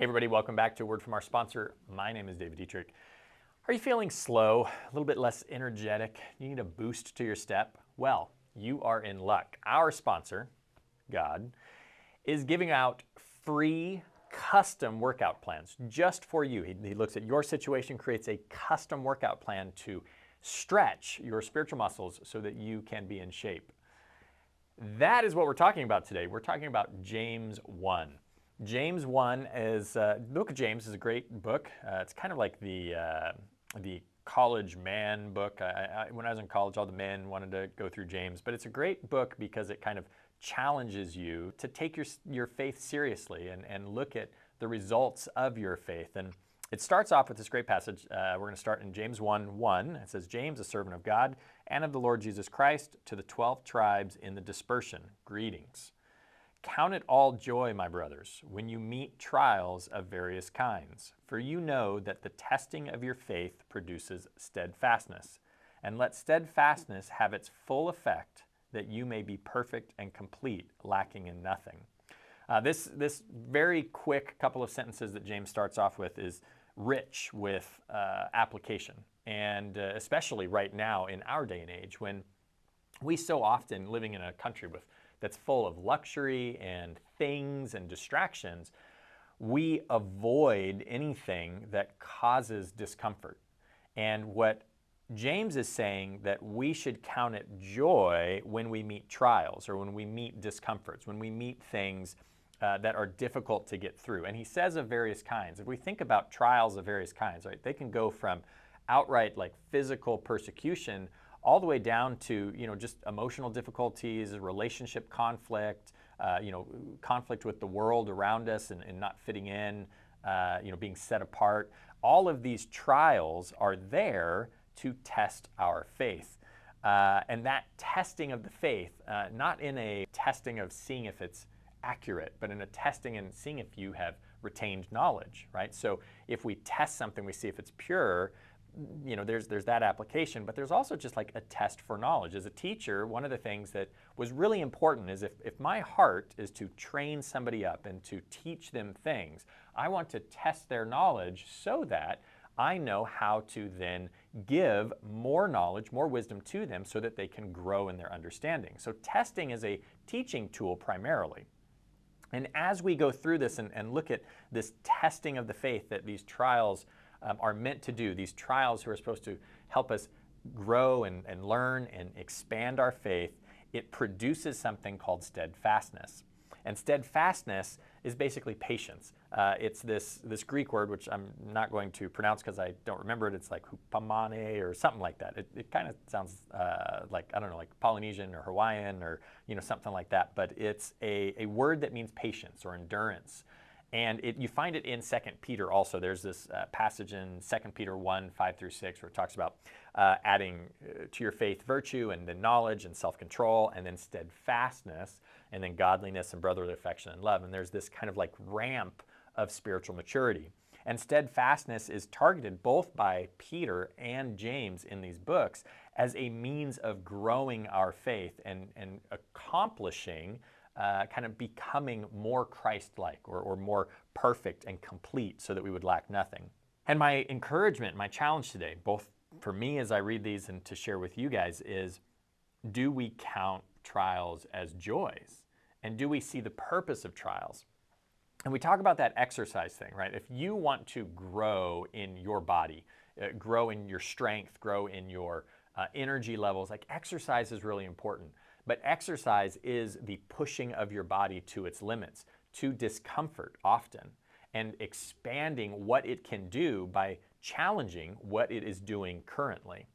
Hey everybody, welcome back to a word from our sponsor. My name is David Dietrich. Are you feeling slow, a little bit less energetic? You need a boost to your step? Well, you are in luck. Our sponsor, God, is giving out free custom workout plans just for you. He looks at your situation, creates a custom workout plan to stretch your spiritual muscles so that you can be in shape. That is what we're talking about today. We're talking about James 1. James 1 is, the book of James is a great book. It's kind of like the college man book. When I was in college, all the men wanted to go through James, but it's a great book because it kind of challenges you to take your faith seriously and look at the results of your faith. And it starts off with this great passage. We're going to start in James 1:1. It says, James, a servant of God and of the Lord Jesus Christ, to the 12 tribes in the dispersion, greetings. Count it all joy, my brothers, when you meet trials of various kinds, for you know that the testing of your faith produces steadfastness. And let steadfastness have its full effect, that you may be perfect and complete, lacking in nothing. This very quick couple of sentences that James starts off with is rich with application, and especially right now in our day and age when we so often living in a country that's full of luxury and things and distractions, we avoid anything that causes discomfort. And what James is saying that we should count it joy when we meet trials or when we meet discomforts, when we meet things that are difficult to get through. And he says of various kinds. If we think about trials of various kinds, right, they can go from outright like physical persecution all the way down to, just emotional difficulties, relationship conflict, conflict with the world around us and not fitting in, being set apart. All of these trials are there to test our faith. And that testing of the faith, not in a testing of seeing if it's accurate, but in a testing and seeing if you have retained knowledge, right? So if we test something, we see if it's pure, there's that application, but there's also just like a test for knowledge. As a teacher, one of the things that was really important is if my heart is to train somebody up and to teach them things, I want to test their knowledge so that I know how to then give more knowledge, more wisdom to them so that they can grow in their understanding. So testing is a teaching tool primarily. And as we go through this and look at this testing of the faith that these trials are meant to do, these trials who are supposed to help us grow and learn and expand our faith, it produces something called steadfastness. And steadfastness is basically patience. It's this Greek word, which I'm not going to pronounce because I don't remember it. It's like hupamane or something like that. It kind of sounds like Polynesian or Hawaiian or something like that. But it's a word that means patience or endurance. And you find it in 2 Peter also. There's this passage in 2 Peter 1:5-6 where it talks about adding to your faith virtue and then knowledge and self-control and then steadfastness and then godliness and brotherly affection and love. And there's this kind of like ramp of spiritual maturity. And steadfastness is targeted both by Peter and James in these books as a means of growing our faith and accomplishing kind of becoming more Christ-like or more perfect and complete so that we would lack nothing. And my encouragement, my challenge today, both for me as I read these and to share with you guys is, do we count trials as joys? And do we see the purpose of trials? And we talk about that exercise thing, right? If you want to grow in your body, grow in your strength, grow in your energy levels, like exercise is really important. But exercise is the pushing of your body to its limits, to discomfort often, and expanding what it can do by challenging what it is doing currently.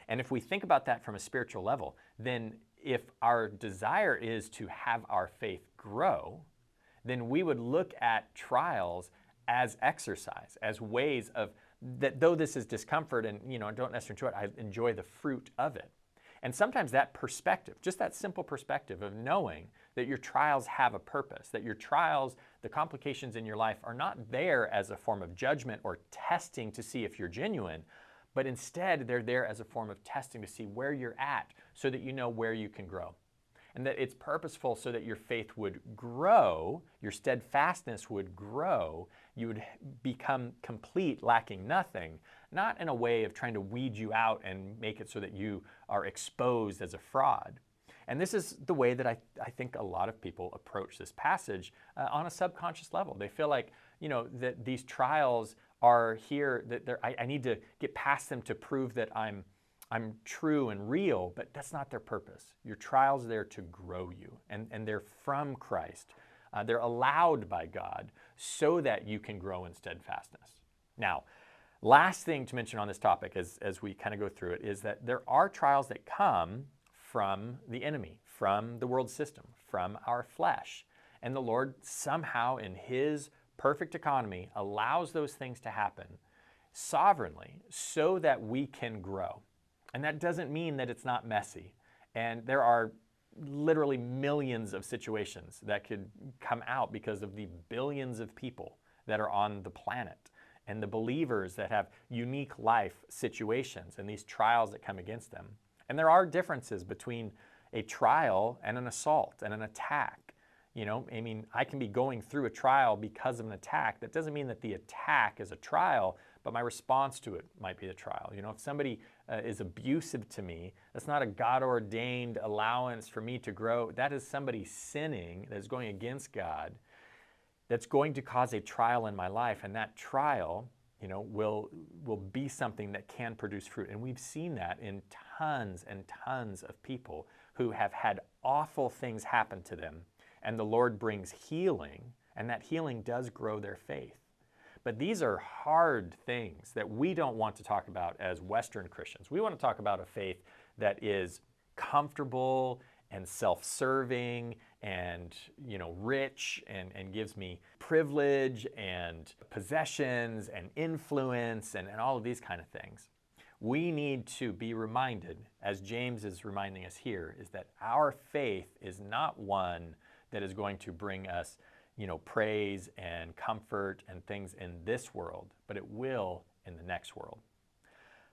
And if we think about that from a spiritual level, then if our desire is to have our faith grow, then we would look at trials as exercise, as ways of that though this is discomfort and I don't necessarily enjoy it, I enjoy the fruit of it. And sometimes that perspective, just that simple perspective of knowing that your trials have a purpose, that your trials, the complications in your life are not there as a form of judgment or testing to see if you're genuine, but instead they're there as a form of testing to see where you're at so that you know where you can grow. and that it's purposeful so that your faith would grow, your steadfastness would grow, you would become complete, lacking nothing, not in a way of trying to weed you out and make it so that you are exposed as a fraud. And this is the way that I think a lot of people approach this passage on a subconscious level. They feel like, that these trials are here, that I need to get past them to prove that I'm true and real, but that's not their purpose. Your trials are there to grow you, and they're from Christ. They're allowed by God so that you can grow in steadfastness. Now, last thing to mention on this topic as we kind of go through it is that there are trials that come from the enemy, from the world system, from our flesh. And the Lord somehow in His perfect economy allows those things to happen sovereignly so that we can grow. And that doesn't mean that it's not messy. And there are literally millions of situations that could come out because of the billions of people that are on the planet and the believers that have unique life situations and these trials that come against them. And there are differences between a trial and an assault and an attack. I can be going through a trial because of an attack. That doesn't mean that the attack is a trial, but my response to it might be a trial. If somebody is abusive to me, that's not a God-ordained allowance for me to grow. That is somebody sinning that is going against God that's going to cause a trial in my life. And that trial, will be something that can produce fruit. And we've seen that in tons and tons of people who have had awful things happen to them. And the Lord brings healing, and that healing does grow their faith. But these are hard things that we don't want to talk about as Western Christians. We want to talk about a faith that is comfortable and self-serving and rich and gives me privilege and possessions and influence and all of these kind of things. We need to be reminded, as James is reminding us here, is that our faith is not one that is going to bring us praise and comfort and things in this world, but it will in the next world.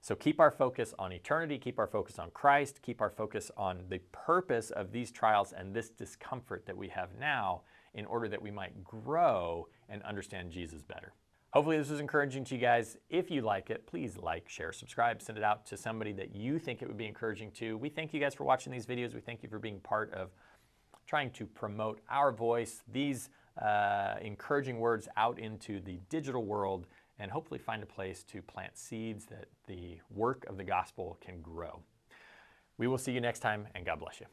So keep our focus on eternity, keep our focus on Christ, keep our focus on the purpose of these trials and this discomfort that we have now in order that we might grow and understand Jesus better. Hopefully this was encouraging to you guys. If you like it, please like, share, subscribe, send it out to somebody that you think it would be encouraging to. We thank you guys for watching these videos. We thank you for being part of trying to promote our voice, these encouraging words out into the digital world, and hopefully find a place to plant seeds that the work of the gospel can grow. We will see you next time, and God bless you.